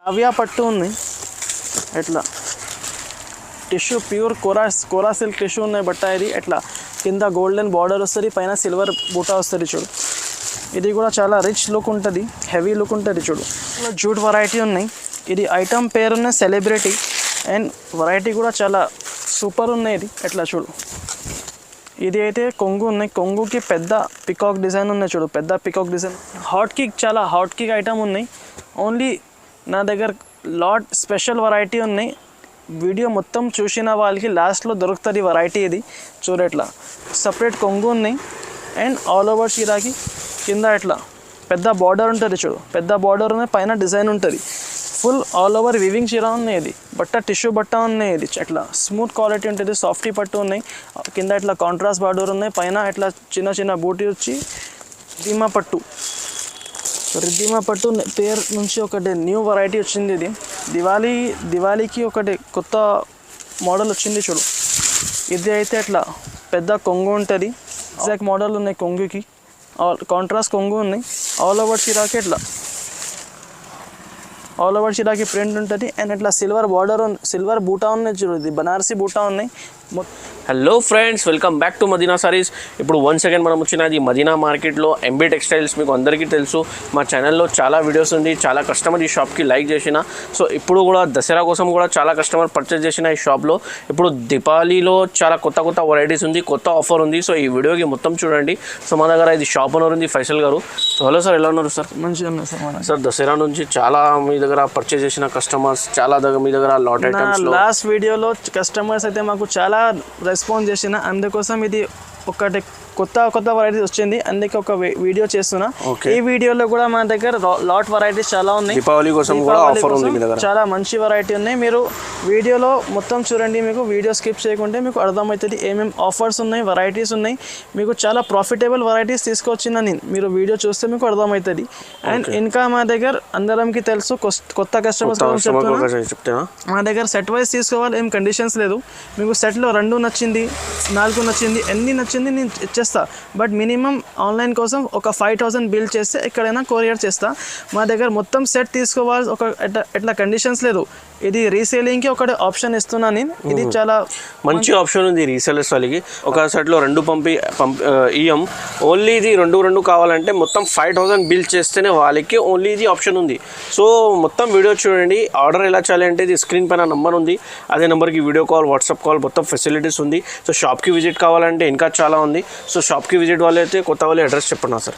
అవియా పట్టు ఉంది ఎట్లా టిష్యూ ప్యూర్ కోరా సిల్క్ టిష్యూ ఉన్నాయి బట్ట ఇది ఎట్లా కింద గోల్డెన్ బార్డర్ వస్తుంది పైన సిల్వర్ బూటా వస్తుంది చూడు ఇది కూడా చాలా రిచ్ లుక్ ఉంటుంది హెవీ లుక్ ఉంటుంది చూడు జూట్ వెరైటీ ఉన్నాయి ఇది ఐటమ్ పేరు ఉన్న సెలబ్రిటీ అండ్ వెరైటీ కూడా చాలా సూపర్ ఉన్నాయి ఇది ఎట్లా చూడు ఇది అయితే కొంగు ఉన్నాయి కొంగుకి పెద్ద పికాక్ డిజైన్ ఉన్నాయి చూడు పెద్ద peacock design hot cake item ఉన్నాయి ఓన్లీ నా దగ్గర లాట్ స్పెషల్ వెరైటీ ఉన్నాయి వీడియో మొత్తం చూసిన వాళ్ళకి లాస్ట్లో దొరుకుతుంది వెరైటీ ఇది చూడట్లా సపరేట్ కొంగు ఉన్నాయి అండ్ ఆల్ ఓవర్ చీరాకి కింద ఇట్లా పెద్ద బార్డర్ ఉంటుంది చూడు పెద్ద బార్డర్ ఉన్నాయి పైన డిజైన్ ఉంటుంది ఫుల్ ఆల్ ఓవర్ వివింగ్ చీర ఉన్నాయి ఇది బట్ట టిష్యూ బట్ట ఉన్నాయి ఇది ఇట్లా స్మూత్ క్వాలిటీ ఉంటుంది సాఫ్టీ పట్టు ఉన్నాయి కింద ఇట్లా కాంట్రాస్ట్ బార్డర్ ఉన్నాయి పైన ఇట్లా చిన్న చిన్న బూటీ వచ్చి రిద్దిమా పట్టు పేరు నుంచి ఒకటి న్యూ వెరైటీ వచ్చింది ఇది దివాళీకి ఒకటి కొత్త మోడల్ వచ్చింది చూడు ఇది అయితే ఇట్లా పెద్ద కొంగు ఉంటుంది ఎగ్జాక్ట్ మోడల్ ఉన్నాయి కొంగుకి కాంట్రాస్ట్ కొంగు ఉన్నాయి ఆల్ ఓవర్ చీరాకి ఇట్లా ఆల్ ఓవర్ చీరాకి ప్రింట్ ఉంటుంది అండ్ ఇట్లా సిల్వర్ బూటా ఉన్నాయి చూడు ఇది బనారసి బూటా ఉన్నాయి hello friends welcome back to Madina Sarees ఇప్పుడు వన్ సెకండ్ మనం వచ్చినది మదీనా మార్కెట్లో ఎంబీ టెక్స్టైల్స్ మీకు అందరికీ తెలుసు మా ఛానల్లో చాలా వీడియోస్ ఉంది చాలా కస్టమర్ ఈ షాప్కి లైక్ చేసిన సో ఇప్పుడు కూడా దసరా కోసం కూడా చాలా కస్టమర్ పర్చేస్ చేసిన ఈ షాప్లో ఇప్పుడు దీపావళిలో చాలా కొత్త వెరైటీస్ ఉంది కొత్త ఆఫర్ ఉంది సో ఈ వీడియోకి మొత్తం చూడండి సో మా దగ్గర ఇది షాప్ ఓనర్ ఉంది ఫైసల్ గారు సో హలో సార్ ఎలా ఉన్నారు సార్ మంచిగా ఉన్నారు సార్ సార్ దసరా నుంచి చాలా మీ దగ్గర పర్చేస్ చేసిన కస్టమర్స్ చాలా మీ దగ్గర లాట్ ఐటమ్స్ లాస్ట్ వీడియోలో కస్టమర్స్ అయితే మాకు చాలా రెస్పాన్స్ చేసిన అందుకోసం ఇది ఒకటి కొత్త వెరైటీస్ వచ్చింది అందుకే ఒక వీడియో చేస్తున్నా ఈ వీడియోలో కూడా మన దగ్గర లాట్ వెరైటీస్ చాలా ఉన్నాయి దీపావళి కోసం కూడా ఆఫర్ ఉంది మీ దగ్గర చాలా మంచి వెరైటీ ఉన్నాయి మీరు వీడియోలో మొత్తం చూడండి మీకు వీడియో స్కిప్ చేయకుంటే మీకు అర్థమవుతుంది ఏమేమి ఆఫర్స్ ఉన్నాయి వెరైటీస్ ఉన్నాయి మీకు చాలా ప్రాఫిటబుల్ వెరైటీస్ తీసుకొచ్చిన నేను మీరు వీడియో చూస్తే మీకు అర్థమవుతుంది అండ్ ఇంకా మా దగ్గర అందరంకి తెలుసు కొత్త కస్టమర్స్ చెప్తాను మా దగ్గర సెట్ వైజ్ తీసుకోవాలి ఏం కండిషన్స్ లేదు మీకు సెట్లో 2 నచ్చింది 4 నచ్చింది ఎన్ని నచ్చింది నేను ఇచ్చేస్తా బట్ మినిమం ఆన్లైన్ కోసం ఒక 5000 బిల్ చేస్తే ఎక్కడైనా కొరియర్ చేస్తా మా దగ్గర మొత్తం సెట్ తీసుకోవాలి ఒక ఎట్లా కండిషన్స్ లేదు ఇది రీసేలింగ్కి ఒకటి ఆప్షన్ ఇస్తున్నా నేను ఇది చాలా మంచి ఆప్షన్ ఉంది రీసేలర్స్ వాళ్ళకి ఒక సెట్లో 2 ఇయ్యం ఓన్లీ ఇది 2 కావాలంటే మొత్తం 5000 బిల్ చేస్తేనే వాళ్ళకి ఓన్లీ ఇది ఆప్షన్ ఉంది సో మొత్తం వీడియో చూడండి ఆర్డర్ ఎలా చేయాలి అంటే ఇది స్క్రీన్ పైన నెంబర్ ఉంది అదే నెంబర్కి వీడియో కాల్ వాట్సాప్ కాల్ మొత్తం ఫెసిలిటీస్ ఉంది సో షాప్కి విజిట్ కావాలంటే ఇంకా చాలా ఉంది సో షాప్కి విజిట్ వాళ్ళైతే కొత్త వాళ్ళ అడ్రస్ చెప్పండి సార్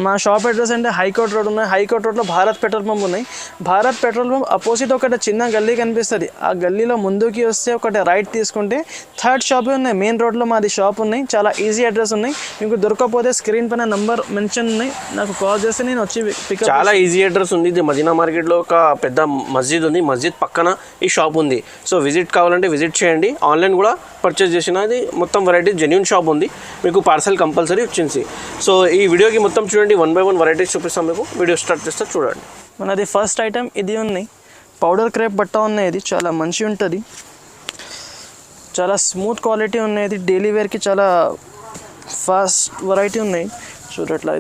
మా షాప్ అడ్రస్ అంటే హైకోర్ట్ రోడ్ ఉన్నాయి హైకోర్ట్ రోడ్లో భారత్ పెట్రోల్ పంప్ ఉన్నాయి భారత్ పెట్రోల్ పంప్ అపోజిట్ ఒకటి చిన్న గల్లీ కనిపిస్తుంది ఆ గల్లీలో ముందుకి వస్తే ఒకటి రైట్ తీసుకుంటే 3rd షాప్ ఉన్నాయి మెయిన్ రోడ్లో మాది షాప్ ఉన్నాయి చాలా ఈజీ అడ్రస్ ఉన్నాయి మీకు దొరకకపోతే స్క్రీన్ పైన నంబర్ మెన్షన్ ఉన్నాయి నాకు కాల్ చేస్తే నేను వచ్చి పికప్ చాలా ఈజీ అడ్రస్ ఉంది ఇది మదీనా మార్కెట్లో ఒక పెద్ద మస్జిద్ ఉంది మస్జిద్ పక్కన ఈ షాప్ ఉంది సో విజిట్ కావాలంటే విజిట్ చేయండి ఆన్లైన్ కూడా పర్చేస్ చేసినది మొత్తం వెరైటీ జెన్యూన్ షాప్ ఉంది మీకు పార్సల్ కంపల్సరీ వచ్చింది సో ఈ వీడియోకి మొత్తం చూడండి 1 by 1 వెరైటీస్ చూపిస్తాం మీకు వీడియో స్టార్ట్ చేస్తే చూడండి మనది ఫస్ట్ ఐటమ్ ఇది ఉన్నాయి పౌడర్ క్రేప్ బట్ట ఉన్నాయి ఇది చాలా మంచి ఉంటుంది చాలా స్మూత్ క్వాలిటీ ఉన్నాయి ఇది డైలీ వేర్కి చాలా ఫాస్ట్ వెరైటీ ఉన్నాయి చూడట్లా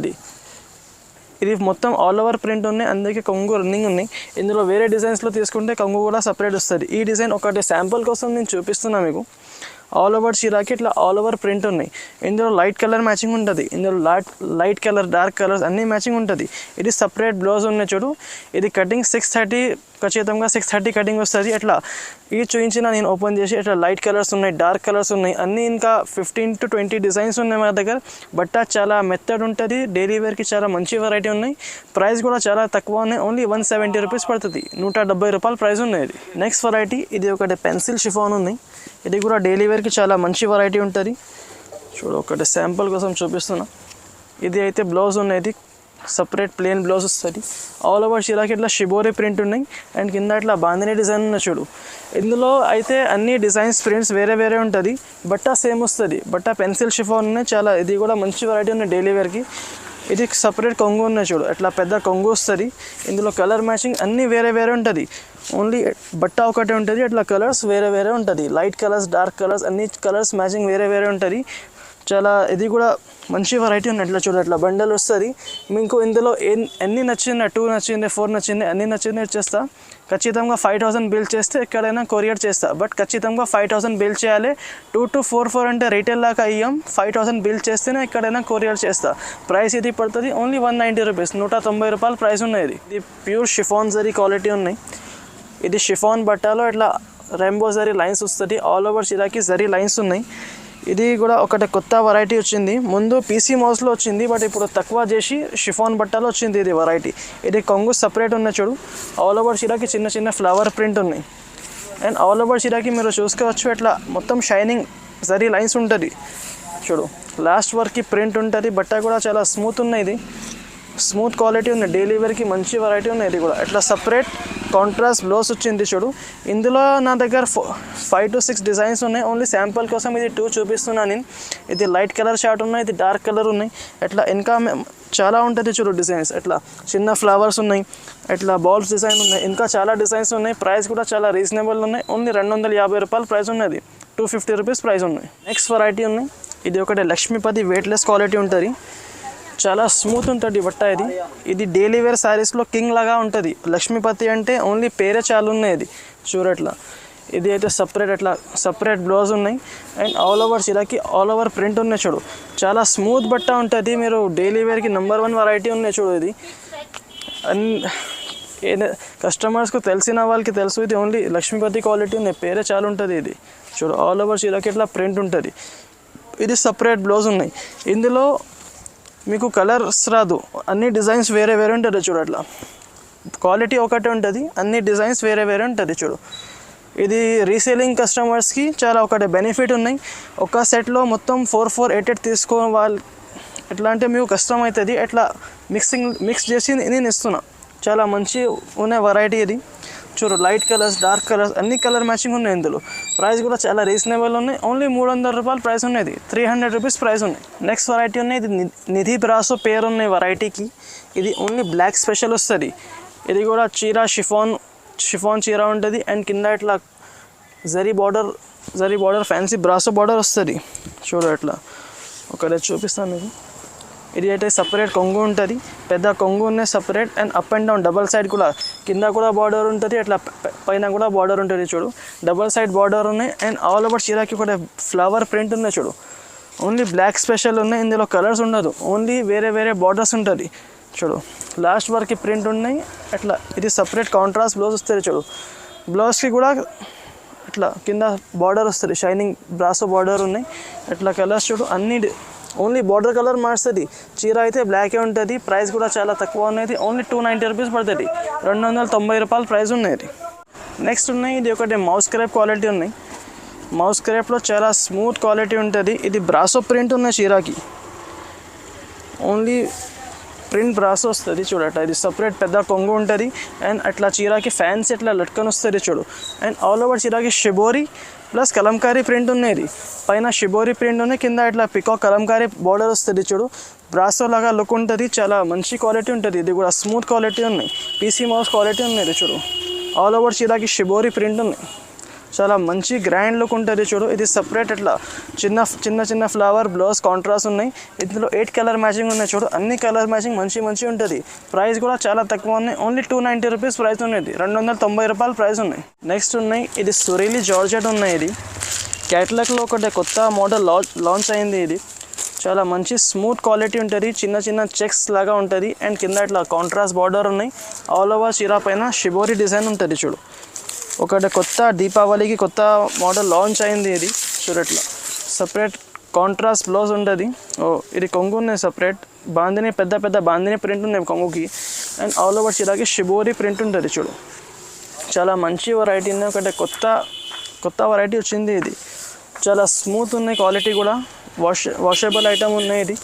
ఇది మొత్తం ఆల్ ఓవర్ ప్రింట్ ఉన్నాయి అందుకే కొంగు రన్నింగ్ ఉన్నాయి ఇందులో వేరే డిజైన్స్లో తీసుకుంటే కొంగు కూడా సపరేట్ వస్తుంది ఈ డిజైన్ ఒకటి శాంపుల్ కోసం నేను చూపిస్తున్నా మీకు ఆల్ ఓవర్ చీరాకి ఇట్లా ఆల్ ఓవర్ ప్రింట్ ఉన్నాయి ఇందులో లైట్ కలర్ మ్యాచింగ్ ఉంటుంది ఇందులో లైట్ కలర్ డార్క్ కలర్స్ అన్నీ మ్యాచింగ్ ఉంటుంది ఇది సపరేట్ బ్లౌజ్ ఉన్నాయి చూడు ఇది కటింగ్ 630 ఖచ్చితంగా 630 కటింగ్ వస్తుంది అట్లా ఇది చూపించిన నేను ఓపెన్ చేసి ఇట్లా లైట్ కలర్స్ ఉన్నాయి డార్క్ కలర్స్ ఉన్నాయి అన్నీ ఇంకా 15 to 20 డిజైన్స్ ఉన్నాయి మా దగ్గర బట్ట చాలా మెత్తడ్ ఉంటుంది డైలీ వేర్కి చాలా మంచి వెరైటీ ఉన్నాయి ప్రైస్ కూడా చాలా తక్కువ ఉన్నాయి ఓన్లీ 170 రూపీస్ పడుతుంది 170 రూపాయల ప్రైస్ ఉన్నాయి ఇది నెక్స్ట్ వెరైటీ ఇది ఒకటి పెన్సిల్ షిఫాన్ ఉంది ఇది కూడా డైలీ వేర్కి చాలా మంచి వెరైటీ ఉంటుంది చూడు ఒకటి శాంపుల్ కోసం చూపిస్తున్నా ఇది అయితే బ్లౌజ్ ఉన్నది సపరేట్ ప్లెయిన్ బ్లౌజ్ వస్తుంది ఆల్ ఓవర్ చీరాకి ఇట్లా షిబోరి ప్రింట్ ఉన్నాయి అండ్ కింద ఇట్లా బాందిని డిజైన్ ఉన్న చూడు ఇందులో అయితే అన్ని డిజైన్స్ ప్రింట్స్ వేరే ఉంటుంది బట్ట సేమ్ వస్తుంది బట్ట పెన్సిల్ షిఫాన్ ఉన్నాయి చాలా ఇది కూడా మంచి వెరైటీ ఉన్నాయి డైలీ వేర్కి ఇది సపరేట్ కొంగు ఉన్నాయి చూడు అట్లా పెద్ద కొంగు వస్తుంది ఇందులో కలర్ మ్యాచింగ్ అన్నీ వేరే ఉంటుంది ఓన్లీ బట్ట ఒకటే ఉంటుంది అట్లా కలర్స్ వేరే ఉంటుంది లైట్ కలర్స్ డార్క్ కలర్స్ అన్ని కలర్స్ మ్యాచింగ్ వేరే ఉంటుంది చాలా ఇది కూడా మంచి వెరైటీ ఉంది. అట్లా చూడ అట్లా బండల్ వస్తుంది మీకు. ఇందులో ఎన్ని నచ్చింది, 2 నచ్చింది, 4 నచ్చింది, అన్ని నచ్చింది ఇచ్చేస్తా. ఖచ్చితంగా 5000 బిల్ చేస్తే ఎక్కడైనా కొరియర్ చేస్తా. బట్ ఖచ్చితంగా 5000 బిల్ చేయాలి. 2 to 4 అంటే రీటైల్ లాగా అయ్యాం. 5000 బిల్ చేస్తేనే ఎక్కడైనా కొరియర్ చేస్తా. ప్రైస్ ఇది పడుతుంది ఓన్లీ 190 రూపీస్, 190 రూపాయలు ప్రైస్ ఉన్నది. ఇది ప్యూర్ షిఫాన్ జరీ క్వాలిటీ ఉన్నాయి. ఇది షిఫాన్ బట్టలో ఇట్లా రెయిన్బో జరీ లైన్స్ వస్తుంది. ఆల్ ఓవర్ చిరాకి జరీ లైన్స్ ఉన్నాయి. ఇది కూడా ఒకటి కొత్త వెరైటీ వచ్చింది. ముందు పీసీ మౌస్లో వచ్చింది, బట్ ఇప్పుడు తక్కువ చేసి షిఫాన్ బట్టలో వచ్చింది ఇది వెరైటీ. ఇది కొంగు సపరేట్ ఉన్నాయి చూడు. ఆల్ ఓవర్ చీరకి చిన్న చిన్న ఫ్లవర్ ప్రింట్ ఉన్నాయి. అండ్ ఆల్ ఓవర్ చీరకి మీరు చూసుకోవచ్చు ఇట్లా మొత్తం షైనింగ్ జరీ లైన్స్ ఉంటుంది చూడు. లాస్ట్ వరకు ప్రింట్ ఉంటుంది. బట్ట కూడా చాలా స్మూత్ ఉన్నాయి. ఇది స్మూత్ క్వాలిటీ ఉంది. డైలీ వేర్కి మంచి వెరైటీ ఉన్నాయి. ఇది కూడా ఇట్లా సపరేట్ కాంట్రాస్ట్ బ్లౌజ్ వచ్చింది చూడు. ఇందులో నా దగ్గర 5 to 6 డిజైన్స్ ఉన్నాయి. ఓన్లీ శాంపుల్ కోసం ఇది 2 చూపిస్తున్నాను నేను. ఇది లైట్ కలర్ షార్ట్ ఉన్నాయి, ఇది డార్క్ కలర్ ఉన్నాయి. ఇట్లా ఇంకా చాలా ఉంటుంది చూడు డిజైన్స్. ఇట్లా చిన్న ఫ్లవర్స్ ఉన్నాయి, ఇట్లా బాల్స్ డిజైన్ ఉన్నాయి, ఇంకా చాలా డిజైన్స్ ఉన్నాయి. ప్రైస్ కూడా చాలా రీజనబుల్ ఉన్నాయి. ఓన్లీ 250 రూపాయలు ప్రైస్ ఉన్నది, 250 రూపీస్ ప్రైస్ ఉన్నాయి. నెక్స్ట్ వెరైటీ ఉన్నాయి. ఇది ఒకటి లక్ష్మీపతి వెయిట్లెస్ క్వాలిటీ ఉంటుంది. చాలా స్మూత్ ఉంటుంది బట్ట. ఇది డైలీ వేర్ శారీస్లో కింగ్ లాగా ఉంటుంది. లక్ష్మీపతి అంటే ఓన్లీ పేరే చాలు ఉన్నాయి. ఇది చూడట్లా. ఇది అయితే సపరేట్ అట్లా సపరేట్ బ్లౌజ్ ఉన్నాయి. అండ్ ఆల్ ఓవర్ చీరకి ఆల్ ఓవర్ ప్రింట్ ఉన్నాయి చూడు. చాలా స్మూత్ బట్ట ఉంటుంది. మీరు డైలీ వేర్కి నెంబర్ 1 వెరైటీ ఉన్నాయి చూడు. ఇది కస్టమర్స్కు తెలిసిన వాళ్ళకి తెలుసు. ఇది ఓన్లీ లక్ష్మీపతి క్వాలిటీ ఉన్నాయి, పేరే చాలు ఉంటుంది. ఇది చూడు ఆల్ ఓవర్ చీరకి ఇట్లా ప్రింట్ ఉంటుంది. ఇది సపరేట్ బ్లౌజ్ ఉన్నాయి. ఇందులో మీకు కలర్స్ రాదు, అన్ని డిజైన్స్ వేరే వేరే ఉంటుంది చూడు. అట్లా క్వాలిటీ ఒకటే ఉంటుంది, అన్ని డిజైన్స్ వేరే వేరే ఉంటుంది చూడు. ఇది రీసేలింగ్ కస్టమర్స్కి చాలా ఒకటి బెనిఫిట్ ఉన్నాయి. ఒక సెట్లో మొత్తం 4, 8 తీసుకోని వాళ్ళు ఎట్లా అంటే మీకు కష్టం అవుతుంది. ఎట్లా మిక్స్ చేసి నేను ఇస్తున్నా. చాలా మంచి ఉన్న వెరైటీ ఇది చూడు. లైట్ కలర్స్, డార్క్ కలర్స్, అన్ని కలర్ మ్యాచింగ్ ఉన్నాయి ఇందులో. ప్రైస్ కూడా చాలా రీజనబుల్ ఉన్నాయి. ఓన్లీ 300 రూపాయలు ప్రైస్ ఉన్నది, 300 రూపీస్ ప్రైస్ ఉన్నాయి. నెక్స్ట్ వెరైటీ ఉన్నాయి. ఇది నిధి బ్రాసో పేరు ఉన్నాయి వెరైటీకి. ఇది ఓన్లీ బ్లాక్ స్పెషల్ వస్తుంది. ఇది కూడా చీర షిఫాన్ చీర ఉంటుంది. అండ్ కింద ఇట్లా zari border fancy brasso border వస్తుంది చూడు. అట్లా ఒకటి చూపిస్తాను మీకు. ఇది అయితే సపరేట్ కొంగు ఉంటుంది, పెద్ద కొంగు ఉన్నాయి separate. And up and down double side కూడా, కింద కూడా బార్డర్ ఉంటుంది, అట్లా పైన కూడా బార్డర్ ఉంటుంది చూడు. డబల్ సైడ్ బార్డర్ ఉన్నాయి. అండ్ ఆల్ ఓవర్ చీరకి కూడా ఫ్లవర్ ప్రింట్ ఉన్నాయి చూడు. ఓన్లీ బ్లాక్ స్పెషల్ ఉన్నాయి. ఇందులో కలర్స్ ఉండదు, ఓన్లీ వేరే వేరే బార్డర్స్ ఉంటుంది చూడు. లాస్ట్ వరకు ప్రింట్ ఉన్నాయి అట్లా. ఇది సపరేట్ కాంట్రాస్ట్ బ్లౌజ్ వస్తుంది చూడు. బ్లౌజ్కి కూడా అట్లా కింద బార్డర్ వస్తుంది, షైనింగ్ బ్రాసో బార్డర్ ఉన్నాయి. అట్లా కలర్స్ చూడు. అన్ని ఓన్లీ బార్డర్ కలర్ మారుస్తుంది. చీర అయితే బ్లాకే ఉంటుంది. ప్రైస్ కూడా చాలా తక్కువ ఉన్నది. ఓన్లీ 290 రూపీస్ పడుతుంది, 290 రూపాయలు ప్రైస్ ఉన్నది. నెక్స్ట్ ఉన్నాయి. ఇది ఒకటి మౌస్ క్రేప్ క్వాలిటీ ఉన్నాయి. మౌస్ క్రేప్లో చాలా స్మూత్ క్వాలిటీ ఉంటుంది. ఇది బ్రాసో ప్రింట్ ఉన్న చీరకి ఓన్లీ ప్రింట్ బ్రాసో వస్తుంది చూడట. ఇది సపరేట్ పెద్ద కొంగు ఉంటుంది. అండ్ అట్లా చీరకి ఫ్యాన్స్ ఇట్లా లట్కొని వస్తుంది చూడు. అండ్ ఆల్ ఓవర్ చీరకి షిబోరి ప్లస్ కలంకారీ ప్రింట్ ఉన్నది. పైన షిబోరి ప్రింట్ ఉన్నాయి, కింద ఇట్లా పికాక్ కలంకారీ బార్డర్ వస్తుంది చూడు. బ్రాసో లాగా లుక్ ఉంటుంది. చాలా మంచి క్వాలిటీ ఉంటుంది. ఇది కూడా స్మూత్ క్వాలిటీ ఉన్నాయి, పీసీ మౌస్ క్వాలిటీ ఉన్నది చూడు. ఆల్ ఓవర్ చీరకి షిబోరి ప్రింట్ ఉన్నాయి. చాలా మంచి గ్రాండ్ లుక్ ఉంటుంది చూడు. ఇది సపరేట్ అట్లా చిన్న ఫ్లవర్ బ్లౌజ్ కాంట్రాస్ట్ ఉన్నాయి. ఇందులో 8 కలర్ మ్యాచింగ్ ఉన్నాయి చూడు. అన్ని కలర్ మ్యాచింగ్ మంచి ఉంటుంది. ప్రైస్ కూడా చాలా తక్కువ ఉన్నాయి. ఓన్లీ 290 రూపీస్ ప్రైస్ ఉన్నది, 290 రూపాయలు ప్రైస్ ఉన్నాయి. నెక్స్ట్ ఉన్నాయి. ఇది సురీలి జార్జెట్ ఉన్నాయి. ఇది క్యాటలాగ్లో ఒకటి కొత్త మోడల్ లాంచ్ అయింది. ఇది చాలా మంచి స్మూత్ క్వాలిటీ ఉంటుంది. చిన్న చెక్స్ లాగా ఉంటుంది. అండ్ కింద ఇట్లా కాంట్రాస్ట్ బార్డర్ ఉన్నాయి. ఆల్ ఓవర్ చీర పైన షిబోరి డిజైన్ ఉంటుంది చూడు. ఒకటి కొత్త దీపావళికి కొత్త మోడల్ లాంచ్ అయింది. ఇది చూడట్లా సపరేట్ కాంట్రాస్ట్ బ్లౌజ్ ఉంటుంది. ఇది కొంగు ఉన్నాయి సపరేట్. బాందిని పెద్ద బాందిని ప్రింట్ ఉన్నాయి కొంగుకి. అండ్ ఆల్ ఓవర్ చీరకి షిబోరి ప్రింట్ ఉంటుంది చూడు. చాలా మంచి వెరైటీ ఉన్నాయి. ఒకటి కొత్త వెరైటీ వచ్చింది. ఇది చాలా స్మూత్ ఉన్నాయి. క్వాలిటీ కూడా వాషబుల్ ఐటమ్ ఉన్నాయి. ఇది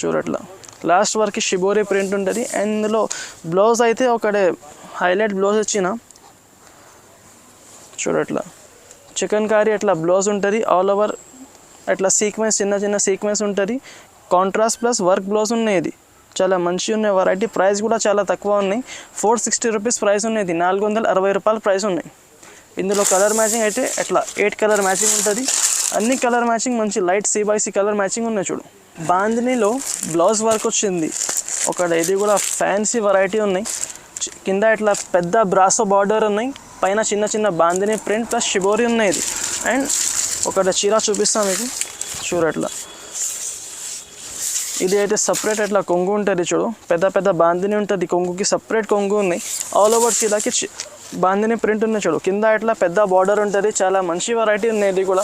చూడట్లా లాస్ట్ వరకు షిబోరి ప్రింట్ ఉంటుంది. అండ్ ఇందులో బ్లౌజ్ అయితే ఒకటి హైలైట్ బ్లౌజ్ వచ్చిన చూడట్లా చికెన్ కారీ అట్లా బ్లౌజ్ ఉంటుంది. ఆల్ ఓవర్ అట్లా సీక్వెన్స్ చిన్న సీక్వెన్స్ ఉంటుంది. కాంట్రాస్ట్ ప్లస్ వర్క్ బ్లౌజ్ ఉన్నాయి. ఇది చాలా మంచి ఉన్నాయి వెరైటీ. ప్రైస్ కూడా చాలా తక్కువ ఉన్నాయి, 460 రూపీస్ ప్రైస్ ఉన్నది, 460 రూపాయలు ప్రైస్ ఉన్నాయి. ఇందులో కలర్ మ్యాచింగ్ అయితే అట్లా 8 కలర్ మ్యాచింగ్ ఉంటుంది. అన్ని కలర్ మ్యాచింగ్ మంచి లైట్ C/C కలర్ మ్యాచింగ్ ఉన్నాయి చూడు. బాందినీలో బ్లౌజ్ వర్క్ వచ్చింది ఒకటి. ఇది కూడా ఫ్యాన్సీ వెరైటీ ఉన్నాయి. కింద ఇట్లా పెద్ద బ్రాసో బార్డర్ ఉన్నాయి, పైన చిన్న చిన్న బాందిని ప్రింట్ ప్లస్ షిబోరి ఉన్నాయి. ఇది అండ్ ఒకటి చీర చూపిస్తాను మీకు చూడట్లా. ఇది అయితే సపరేట్ అట్లా కొంగు ఉంటుంది చూడు, పెద్ద పెద్ద బాందిని ఉంటుంది, కొంగుకి సపరేట్ కొంగు ఉన్నాయి. ఆల్ ఓవర్ చీరకి బాందిని ప్రింట్ ఉన్నాయి చూడు. కింద ఇట్లా పెద్ద బార్డర్ ఉంటుంది. చాలా మంచి వెరైటీ ఉన్నాయి. ఇది కూడా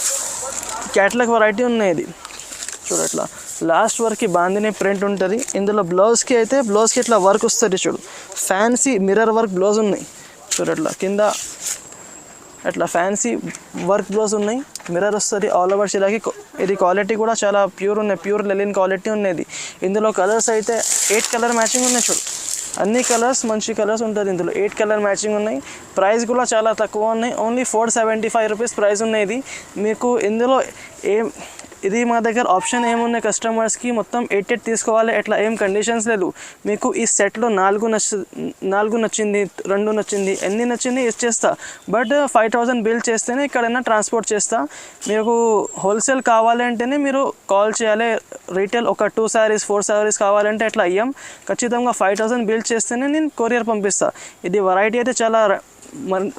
క్యాట్లాగ్ వెరైటీ ఉన్నాయి. ఇది చూడట్లా లాస్ట్ వరకు బాందిని ప్రింట్ ఉంటుంది. ఇందులో బ్లౌజ్కి ఇట్లా వర్క్ వస్తుంది చూడు, ఫ్యాన్సీ మిర్రర్ వర్క్ బ్లౌజ్ ఉన్నాయి చూడట్లా. కింద అట్లా ఫ్యాన్సీ వర్క్ బ్లౌజ్ ఉన్నాయి, మిర్రర్ వస్తుంది ఆల్ ఓవర్ చీరకి. ఇది క్వాలిటీ కూడా చాలా ప్యూర్ ఉన్నాయి, ప్యూర్ లెలిన్ క్వాలిటీ ఉన్నది. ఇందులో కలర్స్ అయితే 8 కలర్ మ్యాచింగ్ ఉన్నాయి చూడు. అన్ని కలర్స్ మంచి కలర్స్ ఉంటుంది ఇందులో. 8 కలర్ మ్యాచింగ్ ఉన్నాయి. ప్రైస్ కూడా చాలా తక్కువ ఉన్నాయి, ఓన్లీ 475 రూపీస్ ప్రైస్ ఉన్నాయి. మీకు ఇందులో ఇది మా దగ్గర ఆప్షన్ ఏమున్నాయి కస్టమర్స్కి మొత్తం 8 తీసుకోవాలి ఎట్లా ఏం కండిషన్స్ లేదు. మీకు ఈ సెట్లో 4 నచ్చింది, 2 నచ్చింది, ఎన్ని నచ్చింది ఇచ్చేస్తా. బట్ 5000 బిల్ చేస్తేనే ఎక్కడైనా ట్రాన్స్పోర్ట్ చేస్తా. మీకు హోల్సేల్ కావాలంటేనే మీరు కాల్ చేయాలి. రీటైల్ ఒక 2 సారీస్ 4 సారీస్ కావాలంటే అట్లా అయ్యాం. ఖచ్చితంగా 5000 బిల్ చేస్తేనే నేను కొరియర్ పంపిస్తా. ఇది వెరైటీ అయితే చాలా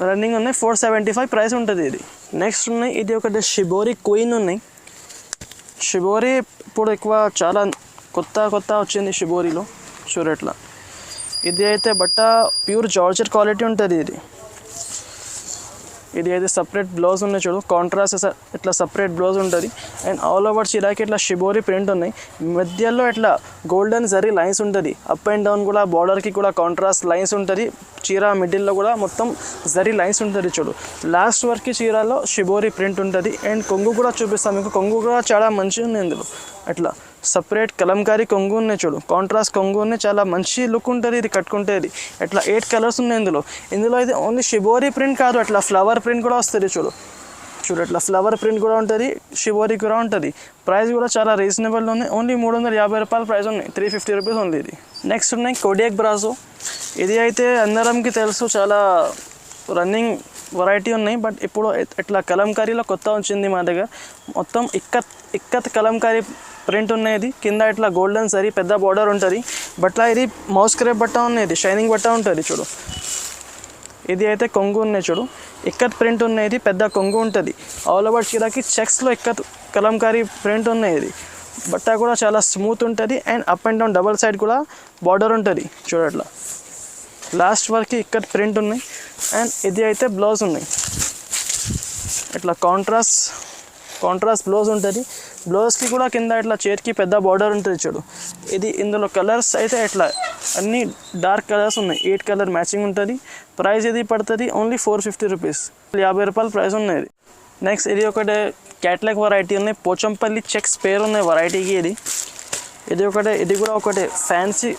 రన్నింగ్ ఉన్నాయి. 475 ప్రైస్ ఉంటుంది ఇది. నెక్స్ట్ ఉన్నాయి ఇది ఒకటి షిబోరి క్వీన్ ఉన్నాయి. షిబోరి ఇప్పుడు ఎక్కువ చాలా కొత్త వచ్చింది షిబోరిలో చూడట్లా. ఇది అయితే బట్ట ప్యూర్ జార్జెట్ క్వాలిటీ ఉంటుంది. ఇది అయితే సపరేట్ బ్లౌజ్ ఉన్నాయి చూడు, కాంట్రాస్ట్ ఇట్లా సపరేట్ బ్లౌజ్ ఉంటుంది. అండ్ ఆల్ ఓవర్ చీరాకి ఇట్లా షిబోరి ప్రింట్ ఉన్నాయి. మధ్యలో ఇట్లా గోల్డెన్ జరీ లైన్స్ ఉంటుంది. అప్ అండ్ డౌన్ కూడా బార్డర్కి కూడా కాంట్రాస్ట్ లైన్స్ ఉంటుంది. చీర మిడిల్లో కూడా మొత్తం జరీ లైన్స్ ఉంటుంది చూడు. లాస్ట్ వరకు చీరలో షిబోరి ప్రింట్ ఉంటుంది. అండ్ కొంగు కూడా చూపిస్తాను మీకు. కొంగు కూడా చాలా మంచిగా ఉంది ఇందులో. అట్లా సపరేట్ కలంకారీ కొంగు ఉన్నాయి చూడు, కాంట్రాస్ట్ కొంగు ఉన్నాయి. చాలా మంచి లుక్ ఉంటుంది ఇది కట్టుకుంటే. ఇది అట్లా 8 కలర్స్ ఉన్నాయి ఇందులో ఇది ఓన్లీ షిబోరి ప్రింట్ కాదు, అట్లా ఫ్లవర్ ప్రింట్ కూడా వస్తుంది చూడు. అట్లా ఫ్లవర్ ప్రింట్ కూడా ఉంటుంది, షిబోరి కూడా ఉంటుంది. ప్రైస్ కూడా చాలా రీజనబుల్ ఉంది. ఓన్లీ 350 రూపాయల ప్రైస్ ఉన్నాయి, 350 రూపీస్ ఉంది ఇది. నెక్స్ట్ ఉన్నాయి కోడియాక్ బ్రాజో. ఇది అయితే అందరంకి తెలుసు, చాలా రన్నింగ్ వెరైటీ ఉన్నాయి. బట్ ఇప్పుడు ఇట్లా కలంకారీలో కొత్త వచ్చింది మా దగ్గర. మొత్తం ఇక్కత్ కలంకారీ ప్రింట్ ఉన్నది. కింద ఇట్లా గోల్డెన్ సరీ పెద్ద బార్డర్ ఉంటుంది. బట్లా ఇది మౌస్ క్రేప్ బట్ట ఉన్నది, షైనింగ్ బట్ట ఉంటుంది చూడు. ఇది అయితే కొంగు ఉన్నాయి చూడు, ఇక్కత్ ప్రింట్ ఉన్నది, పెద్ద కొంగు ఉంటుంది. ఆల్ ఓవర్ చీరకి చెక్స్లో ఇక్కత్ కలంకారీ ప్రింట్ ఉన్నది. బట్ట కూడా చాలా స్మూత్ ఉంటుంది. And up and down double side కూడా బార్డర్ ఉంటుంది చూడట్లా. లాస్ట్ వరకు ఇక్కత్ ప్రింట్ ఉన్నాయి. అండ్ ఇది అయితే బ్లౌజ్ ఉన్నాయి. ఇట్లా కాంట్రాస్ట్ బ్లౌజ్ ఉంటుంది. బ్లౌజ్కి కూడా కింద ఇట్లా చేతికి పెద్ద బార్డర్ ఉంటుంది చూడు. ఇందులో కలర్స్ అయితే ఇట్లా అన్ని డార్క్ కలర్స్ ఉన్నాయి. 8 కలర్ మ్యాచింగ్ ఉంటుంది. ప్రైస్ ఇది పడుతుంది ఓన్లీ 450 రూపీస్, 50 రూపాయల ప్రైస్ ఉన్నది. నెక్స్ట్ ఇది ఒకటి క్యాట్లాగ్ వెరైటీ ఉన్నాయి. పోచంపల్లి చెక్స్ పేరు ఉన్నాయి వెరైటీకి. ఇది కూడా ఒకటి ఫ్యాన్సీ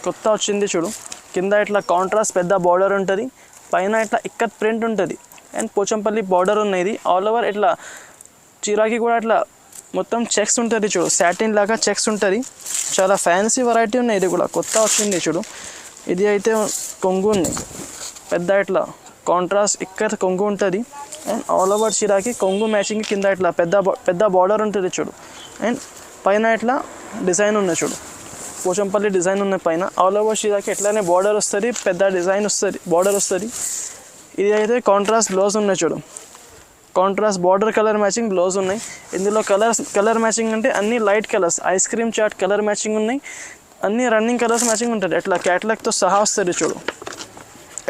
కొత్త వచ్చింది చూడు. కింద ఇట్లా కాంట్రాస్ట్ పెద్ద బార్డర్ ఉంటుంది, పైన ఇట్లా ఇక్కత్ ప్రింట్ ఉంటుంది. అండ్ పోచంపల్లి బార్డర్ ఉన్నది. ఆల్ ఓవర్ ఇట్లా చీరాకి కూడా ఇట్లా మొత్తం చెక్స్ ఉంటుంది చూడు, సాటిన్ లాగా చెక్స్ ఉంటుంది. చాలా ఫ్యాన్సీ వెరైటీ ఉన్నాయి. ఇది కూడా కొత్త వచ్చింది చూడు. ఇది అయితే కొంగు ఉంది పెద్ద, ఇట్లా కాంట్రాస్ట్ ఇక్కత్ కొంగు ఉంటుంది. అండ్ ఆల్ ఓవర్ చీరాకి కొంగు మ్యాచింగ్ కింద ఇట్లా పెద్ద బార్డర్ ఉంటుంది చూడు. అండ్ పైన ఇట్లా డిజైన్ ఉన్నాయి చూడు, పోచంపల్లి డిజైన్ ఉన్నాయి పైన. ఆల్ ఓవర్ చీరాకి ఎట్లానే బార్డర్ వస్తుంది, పెద్ద డిజైన్ వస్తుంది, బార్డర్ వస్తుంది. ఇది అయితే కాంట్రాస్ట్ బ్లౌజ్ ఉన్నాయి చూడు, contrast border colour matching blouse ఉన్నాయి. ఇందులో కలర్ మ్యాచింగ్ అంటే అన్ని light colours, ice cream chat colour matching ఉన్నాయి. అన్ని రన్నింగ్ కలర్స్ మ్యాచింగ్ ఉంటుంది. ఎట్లా క్యాట్లాగ్తో సహా వస్తుంది చూడు.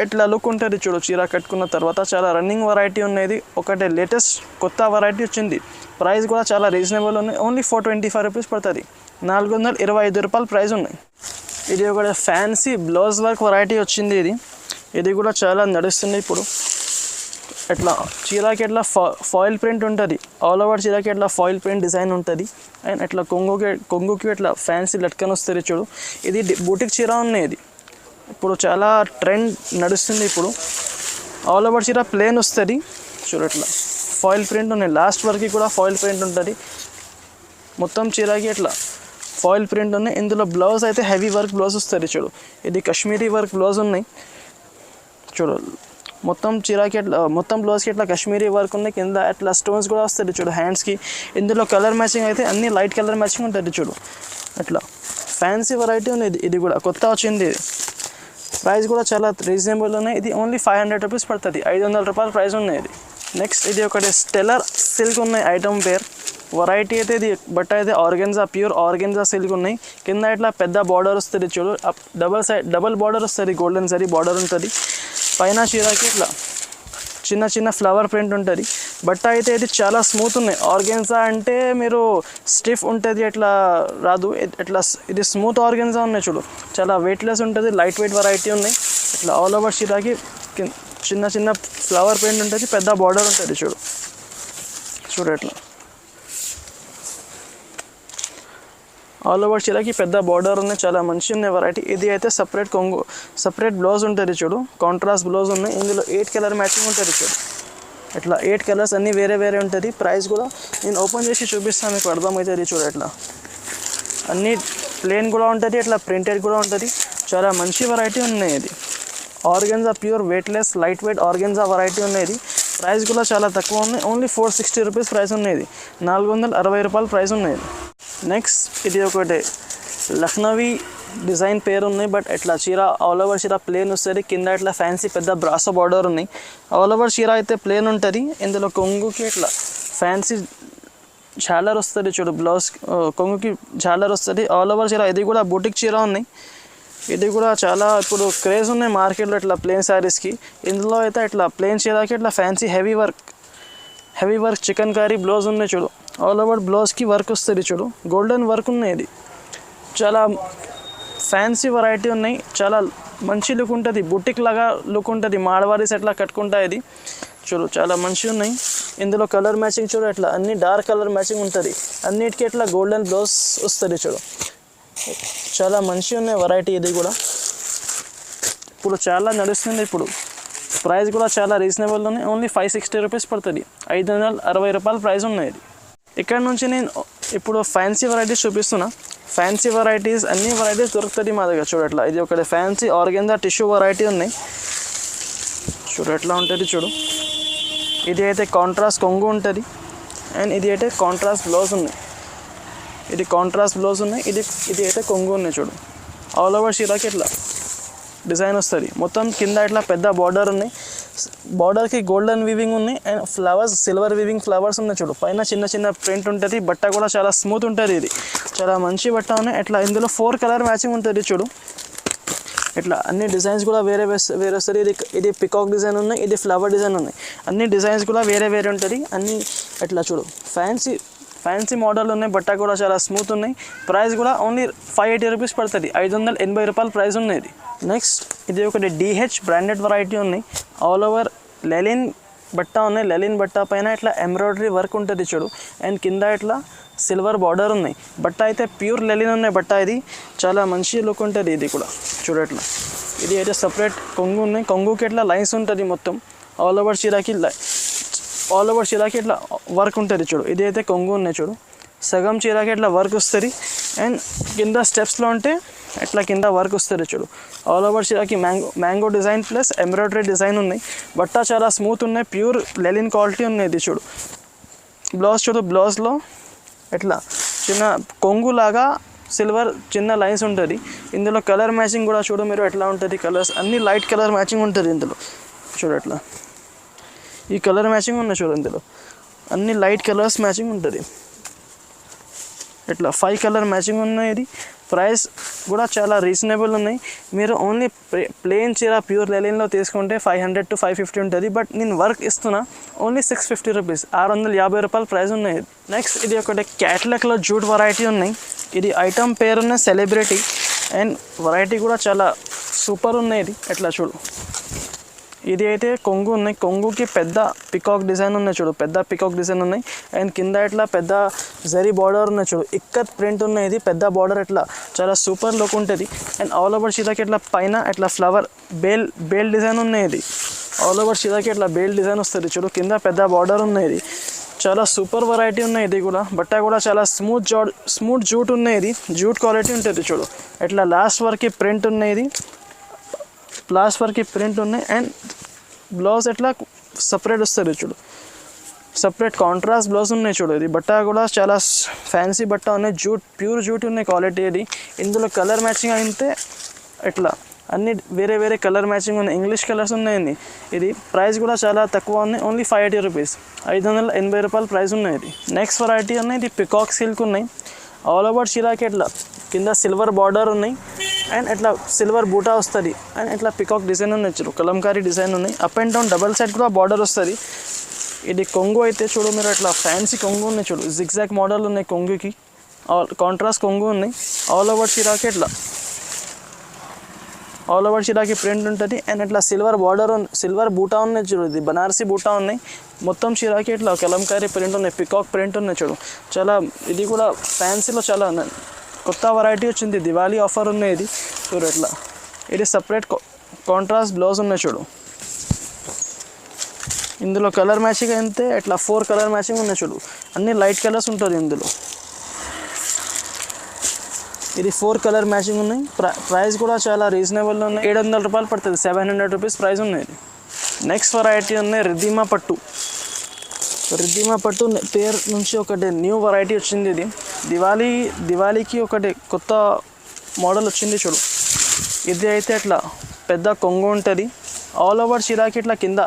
ఎట్లా లుక్ ఉంటుంది చూడు చీర కట్టుకున్న తర్వాత. చాలా రన్నింగ్ వెరైటీ ఉన్నది. ఒకటే లేటెస్ట్ కొత్త వెరైటీ వచ్చింది. ప్రైస్ కూడా చాలా రీజనబుల్ ఉన్నాయి. ఓన్లీ 425 రూపీస్ పడుతుంది, 425 రూపాయల ప్రైస్ ఉన్నాయి. ఇది ఒకటి ఫ్యాన్సీ బ్లౌజ్ వర్క్ వెరైటీ వచ్చింది. ఇది కూడా చాలా నడుస్తుంది ఇప్పుడు. ఇట్లా చీరకి ఎట్లా ఫాయిల్ ప్రింట్ ఉంటుంది. ఆల్ ఓవర్ చీరకి ఎట్లా ఫాయిల్ ప్రింట్ డిజైన్ ఉంటుంది. అండ్ ఇట్లా కొంగుకి ఇట్లా ఫ్యాన్సీ లట్కన్ వస్తుంది చూడు. ఇది బూటిక్ చీర ఉన్నాయి. ఇప్పుడు చాలా ట్రెండ్ నడుస్తుంది ఇప్పుడు. ఆల్ ఓవర్ చీర ప్లేన్ వస్తుంది చూడు. ఇట్లా ఫాయిల్ ప్రింట్ ఉన్నాయి. లాస్ట్ వరకు కూడా ఫాయిల్ ప్రింట్ ఉంటుంది. మొత్తం చీరకి ఇట్లా ఫాయిల్ ప్రింట్ ఉన్నాయి. ఇందులో బ్లౌజ్ అయితే హెవీ వర్క్ బ్లౌజ్ వస్తుంది చూడు. ఇది కాశ్మీరీ వర్క్ బ్లౌజ్ ఉన్నాయి చూడు. మొత్తం చీరాకి అట్లా మొత్తం బ్లౌజ్కి ఇట్లా కాశ్మీరీ వర్క్ ఉంది, కింద అట్లా స్టోన్స్ కూడా వస్తుంది చూడు హ్యాండ్స్కి. ఇందులో కలర్ మ్యాచింగ్ అయితే అన్ని లైట్ కలర్ మ్యాచింగ్ ఉంటుంది చూడు. అట్లా ఫ్యాన్సీ వెరైటీ ఉంది. ఇది కూడా కొత్త వచ్చింది. ప్రైస్ కూడా చాలా రీజనబుల్ ఉన్నాయి. ఇది ఓన్లీ 500 రూపీస్ పడుతుంది, 500 రూపాయల ప్రైస్ ఉన్నాయి ఇది. నెక్స్ట్ ఇది ఒకటి స్టెల్లర్ సిల్క్ ఉన్నాయి ఐటమ్ పేర్. వెరైటీ అయితే ఇది బట్ట అయితే ఆర్గెన్జా, ప్యూర్ ఆర్గెన్జా సిల్క్ ఉన్నాయి. కింద ఇట్లా పెద్ద బార్డర్ వస్తుంది చూడు, డబల్ బార్డర్ వస్తుంది, గోల్డెన్ సరీ బార్డర్ ఉంటుంది. పైన చీరకి ఇట్లా చిన్న చిన్న ఫ్లవర్ ప్రింట్ ఉంటుంది. బట్ట అయితే ఇది చాలా స్మూత్ ఉన్నాయి. ఆర్గెన్జా అంటే మీరు స్టిఫ్ ఉంటుంది అట్లా రాదు, ఇట్లా ఇది స్మూత్ ఆర్గెన్జా ఉన్నాయి చూడు. చాలా వెయిట్లెస్ ఉంటుంది, లైట్ వెయిట్ వెరైటీ ఉన్నాయి. ఇట్లా ఆల్ ఓవర్ చీరకి చిన్న చిన్న ఫ్లవర్ ప్రింట్ ఉంటుంది, పెద్ద బార్డర్ ఉంటుంది చూడు. చూడు ఎట్లా ఆల్ ఓవర్ చీరకి పెద్ద బార్డర్ ఉన్నాయి, చాలా మంచిగా ఉన్నాయి వెరైటీ. ఇది అయితే సపరేట్ బ్లౌజ్ ఉంటుంది చూడు, కాంట్రాస్ట్ బ్లౌజ్ ఉన్నాయి. ఇందులో 8 కలర్ మ్యాచింగ్ ఉంటుంది చూడు. ఇట్లా 8 కలర్స్ అన్నీ వేరే వేరే ఉంటుంది. ప్రైస్ కూడా నేను ఓపెన్ చేసి చూపిస్తాను, మీకు అర్థమవుతుంది చూడు. ఇట్లా అన్నీ ప్లెయిన్ కూడా ఉంటుంది, ఇట్లా ప్రింటెడ్ కూడా ఉంటుంది. చాలా మంచి వెరైటీ ఉన్నాయి. ఇది organza pure weightless light weight organza variety ఉన్నాయి. ప్రైస్ కూడా చాలా తక్కువ ఉన్నాయి, ఓన్లీ 460 రూపీస్ ప్రైస్ ఉన్నాయి. 460 రూపాయల ప్రైస్ ఉన్నాయి. నెక్స్ట్ ఇది ఒకటి లక్నవీ డిజైన్ పేరు ఉన్నాయి, బట్ ఇట్లా చీర ఆల్ ఓవర్ చీర ప్లేన్ వస్తుంది. కింద ఇట్లా ఫ్యాన్సీ పెద్ద బ్రాసో బార్డర్ ఉన్నాయి. ఆల్ ఓవర్ చీర అయితే ప్లేన్ ఉంటుంది. ఇందులో కొంగుకి ఇట్లా ఫ్యాన్సీ ఝాలర్ వస్తుంది చూడు, బ్లౌజ్ కొంగుకి ఝాలర్ వస్తుంది. ఆల్ ఓవర్ చీర ఇది కూడా బూటిక్ చీర ఉన్నాయి. ఇది కూడా చాలా ఇప్పుడు క్రేజ్ ఉన్నాయి మార్కెట్లో ఇట్లా ప్లేన్ శారీస్కి. ఇందులో అయితే ఇట్లా ప్లేన్ చీరకి ఇట్లా fancy heavy work chicken curry blouse ఉన్నాయి చూడు. ఆల్ ఓవర్ బ్లౌజ్కి వర్క్ వస్తుంది చూడు, గోల్డెన్ వర్క్ ఉన్నాయి. ఇది చాలా ఫ్యాన్సీ వెరైటీ ఉన్నాయి, చాలా మంచి లుక్ ఉంటుంది, బుటిక్ లాగా లుక్ ఉంటుంది. మాడవారీస్ ఎట్లా కట్టుకుంటా ఇది చూడు, చాలా మంచిగా ఉన్నాయి. ఇందులో కలర్ మ్యాచింగ్ చూడు, ఇట్లా అన్ని డార్క్ కలర్ మ్యాచింగ్ ఉంటుంది. అన్నిటికీ ఇట్లా గోల్డెన్ బ్లౌజ్ వస్తుంది చూడు. చాలా మంచిగా ఉన్నాయి వెరైటీ. ఇది కూడా ఇప్పుడు చాలా నడుస్తుంది. ఇప్పుడు ప్రైస్ కూడా చాలా రీజనబుల్ ఉన్నాయి, ఓన్లీ 560 రూపీస్ పడుతుంది, 560 రూపాయల ప్రైస్ ఉన్నాయి. ఇది ఇక్కడ నుంచి నేను ఇప్పుడు ఫ్యాన్సీ వెరైటీస్ చూపిస్తున్నా. ఫ్యాన్సీ వెరైటీస్ అన్ని వెరైటీస్ దొరుకుతుంది మా దగ్గర చూడు. అట్లా ఇది ఒకటి ఫ్యాన్సీ ఆర్గెన్జా టిష్యూ వెరైటీ ఉన్నాయి చూడు, ఎట్లా ఉంటుంది చూడు. ఇది అయితే కాంట్రాస్ట్ కొంగు ఉంటుంది, అండ్ ఇది అయితే కాంట్రాస్ట్ బ్లౌజ్ ఉన్నాయి. ఇది కాంట్రాస్ట్ బ్లౌజ్ ఉన్నాయి, ఇది అయితే కొంగు ఉన్నాయి చూడు. ఆల్ ఓవర్ చీరకి ఇట్లా డిజైన్ వస్తుంది. మొత్తం కింద ఇట్లా పెద్ద బార్డర్ ఉన్నాయి, బార్డర్కి గోల్డెన్ వీవింగ్ ఉన్నాయి, and flowers silver weaving flowers ఉన్నాయి చూడు. పైన చిన్న చిన్న ప్రింట్ ఉంటుంది. బట్ట కూడా చాలా స్మూత్ ఉంటుంది. ఇది చాలా మంచి బట్ట ఉన్నాయి. ఇట్లా ఇందులో 4 కలర్ మ్యాచింగ్ ఉంటుంది చూడు. ఇట్లా అన్ని డిజైన్స్ కూడా వేరే వస్తుంది. ఇది పికాక్ డిజైన్ ఉన్నాయి, ఇది ఫ్లవర్ డిజైన్ ఉన్నాయి. అన్ని డిజైన్స్ కూడా వేరే ఉంటుంది. అన్నీ ఇట్లా చూడు ఫ్యాన్సీ మోడల్ ఉన్నాయి. బట్ట కూడా చాలా స్మూత్ ఉన్నాయి. ప్రైస్ కూడా ఓన్లీ 580 రూపీస్ పడుతుంది, 580 రూపాయల ప్రైస్ ఉన్నాయి. ఇది నెక్స్ట్ ఇది ఒకటి DH బ్రాండెడ్ వెరైటీ ఉన్నాయి. ఆల్ ఓవర్ లెలిన్ బట్ట ఉన్నాయి. లెలిన్ బట్ట పైన ఇట్లా ఎంబ్రాయిడరీ వర్క్ ఉంటుంది చూడు, అండ్ కింద ఇట్లా సిల్వర్ బార్డర్ ఉన్నాయి. బట్ట అయితే ప్యూర్ లెలిన్ ఉన్నాయి. బట్ట ఇది చాలా మంచి లుక్ ఉంటుంది. ఇది కూడా చూడట్లా. ఇది అయితే సపరేట్ కొంగు ఉన్నాయి. కొంగుకి ఇట్లా లైన్స్ ఉంటుంది మొత్తం. ఆల్ ఓవర్ చీరకి ఇట్లా వర్క్ ఉంటుంది చూడు. ఇది అయితే కొంగు ఉన్నాయి చూడు. సగం చీరకి ఇట్లా వర్క్ వస్తుంది, అండ్ కింద స్టెప్స్లో ఉంటే ఇట్లా కింద వర్క్ వస్తుంది చూడు. ఆల్ ఓవర్ చీరకి mango design plus embroidery design ఉన్నాయి. బట్ట చాలా స్మూత్ ఉన్నాయి, ప్యూర్ లెలిన్ క్వాలిటీ ఉన్నాయి. ఇది చూడు. బ్లౌజ్ చూడు, బ్లౌజ్లో ఇట్లా చిన్న కొంగులాగా సిల్వర్ చిన్న లైన్స్ ఉంటుంది. ఇందులో కలర్ మ్యాచింగ్ కూడా చూడు మీరు ఎట్లా ఉంటుంది. కలర్స్ అన్నీ లైట్ కలర్ మ్యాచింగ్ ఉంటుంది ఇందులో చూడు. ఎట్లా ఈ కలర్ మ్యాచింగ్ ఉన్నాయి చూడు. ఇందులో అన్ని లైట్ కలర్స్ మ్యాచింగ్ ఉంటుంది. ఇట్లా 5 కలర్ మ్యాచింగ్ ఉన్నాయి. ఇది ప్రైస్ కూడా చాలా రీజనబుల్ ఉన్నాయి. మీరు ఓన్లీ ప్లెయిన్ చీర ప్యూర్ లెలిన్లో తీసుకుంటే 500 to 550 ఉంటుంది. బట్ నేను వర్క్ ఇస్తున్నా ఓన్లీ 650 రూపీస్, 650 రూపాయల ప్రైస్ ఉన్నాయి. నెక్స్ట్ ఇది ఒకటి క్యాట్లాగ్లో జూట్ వెరైటీ ఉన్నాయి. ఇది ఐటమ్ పేరున్న సెలబ్రిటీ, అండ్ వెరైటీ కూడా చాలా సూపర్ ఉన్నాయి. ఇది ఎట్లా చూడు. ఇది అయితే కొంగు ఉన్నాయి. కొంగుకి పెద్ద పికాక్ డిజైన్ ఉన్నాయి చూడు, పెద్ద పికాక్ డిజైన్ ఉన్నాయి. అండ్ కింద ఇట్లా పెద్ద జరీ బార్డర్ ఉన్నాయి చూడు, ఇక్కత్ ప్రింట్ ఉన్నాయి. ఇది పెద్ద బార్డర్ ఇట్లా చాలా సూపర్ లుక్ ఉంటుంది. అండ్ ఆల్ ఓవర్ చీరకి ఇట్లా పైన ఇట్లా ఫ్లవర్ బేల్ డిజైన్ ఉన్నాయి. ఇది ఆల్ ఓవర్ చీరకి ఇట్లా బేల్ డిజైన్ వస్తుంది చూడు. కింద పెద్ద బార్డర్ ఉన్నాయి. ఇది చాలా సూపర్ వెరైటీ ఉన్నాయి. ఇది కూడా బట్ట కూడా చాలా స్మూత్ జూట్ ఉన్నాయి. ఇది జూట్ క్వాలిటీ ఉంటుంది చూడు. ఇట్లా లాస్ట్ వరకు ప్రింట్ ఉన్నాయి. ఇది లాస్ట్ వరకు ప్రింట్ ఉన్నాయి. అండ్ బ్లౌజ్ ఎట్లా సపరేట్ వస్తుంది చూడు, సపరేట్ కాంట్రాస్ట్ బ్లౌజ్ ఉన్నాయి చూడు. ఇది బట్ట కూడా చాలా ఫ్యాన్సీ బట్ట ఉన్నాయి, జూట్ ప్యూర్ జూట్ ఉన్నాయి క్వాలిటీ. ఇది ఇందులో కలర్ మ్యాచింగ్ అయితే ఎట్లా అన్ని వేరే వేరే కలర్ మ్యాచింగ్ ఉన్నాయి, ఇంగ్లీష్ కలర్స్ ఉన్నాయండి. ఇది ప్రైస్ కూడా చాలా తక్కువ ఉన్నాయి, ఓన్లీ 580 రూపీస్, 580 రూపాయల ప్రైస్ ఉన్నాయి. ఇది నెక్స్ట్ వెరైటీ ఉన్నాయి, ఇది పికాక్ సిల్క్ ఉన్నాయి. ఆల్ ఓవర్ చీరాకి ఇట్లా కింద సిల్వర్ బార్డర్ ఉన్నాయి అండ్ ఇట్లా సిల్వర్ బూటా వస్తుంది అండ్ ఇట్లా పికాక్ డిజైన్ ఉన్నాయి చూడు, కలంకారీ డిజైన్ ఉన్నాయి. Up and down double side కూడా బార్డర్ వస్తుంది. ఇది కొంగు అయితే చూడు మీరు, అట్లా ఫ్యాన్సీ కొంగు ఉన్నాయి చూడు, జిగ్జాగ్ మోడల్ ఉన్నాయి కొంగుకి, కాంట్రాస్ట్ కొంగు ఉన్నాయి. ఆల్ ఓవర్ చీరాకి ఇట్లా ఆల్ ఓవర్ చీరాకి ప్రింట్ ఉంటుంది అండ్ ఇట్లా సిల్వర్ బార్డర్ సిల్వర్ బూటా ఉన్నాయి చూడు, ఇది బనారసి బూటా ఉన్నాయి. మొత్తం చీరాకి ఇట్లా కలంకారీ ప్రింట్ ఉన్నాయి, పికాక్ ప్రింట్ ఉన్నాయి చూడు. చాలా ఇది కూడా ఫ్యాన్సీలో చాలా కొత్త వెరైటీ వచ్చింది, దివాళీ ఆఫర్ ఉన్నాయి. ఇది చూడు ఇట్లా, ఇది సపరేట్ కాంట్రాస్ట్ బ్లౌజ్ ఉన్నాయి చూడు. ఇందులో కలర్ మ్యాచింగ్ అయితే ఇట్లా 4 కలర్ మ్యాచింగ్ ఉన్నాయి చూడు, అన్ని లైట్ కలర్స్ ఉంటుంది ఇందులో. ఇది 4 కలర్ మ్యాచింగ్ ఉన్నాయి. ప్రైస్ కూడా చాలా రీజనబుల్ ఉన్నాయి, 700 రూపాయలు పడుతుంది, 700 రూపీస్ ప్రైస్ ఉన్నాయి. నెక్స్ట్ వెరైటీ ఉన్నాయి రిద్దిమా పట్టు. రిద్దిమా పట్టు పేరు నుంచి ఒకటి న్యూ వెరైటీ వచ్చింది. ఇది దివాళీకి ఒకటి కొత్త మోడల్ వచ్చింది చూడు. ఇది అయితే ఇట్లా పెద్ద కొంగు ఉంటుంది. ఆల్ ఓవర్ చీరాకి ఇట్లా కింద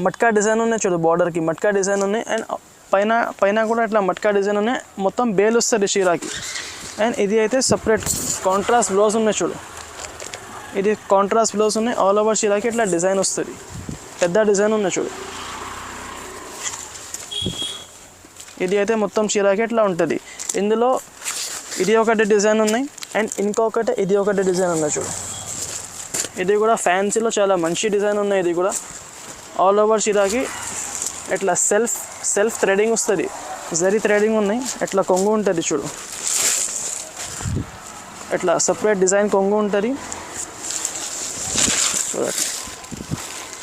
మట్కా డిజైన్ ఉన్నాయి చూడు, బార్డర్కి మట్కా డిజైన్ ఉన్నాయి అండ్ పైన కూడా ఇట్లా మట్కా డిజైన్ ఉన్నాయి. మొత్తం బేల్ వస్తుంది చీరాకి. అండ్ ఇది అయితే సపరేట్ కాంట్రాస్ట్ బ్లౌజ్ ఉన్నాయి చూడు, ఇది కాంట్రాస్ట్ బ్లౌజ్ ఉన్నాయి. ఆల్ ఓవర్ చీరాకి ఇట్లా డిజైన్ వస్తుంది, పెద్ద డిజైన్ ఉన్నాయి చూడు. ఇది అయితే మొత్తం చీరాకి ఇట్లా ఉంటుంది. ఇందులో ఇది ఒకటి డిజైన్ ఉన్నాయి అండ్ ఇంకొకటి ఇది ఒకటి డిజైన్ ఉన్నాయి చూడు. ఇది కూడా ఫ్యాన్సీలో చాలా మంచి డిజైన్ ఉన్నాయి. ఇది కూడా ఆల్ ఓవర్ చీరాకి ఇట్లా సెల్ఫ్ థ్రెడింగ్ వస్తుంది, జరీ థ్రెడింగ్ ఉన్నాయి. ఇట్లా కొంగు ఉంటుంది చూడు, ఇట్లా సపరేట్ డిజైన్ కొంగు ఉంటుంది చూడండి.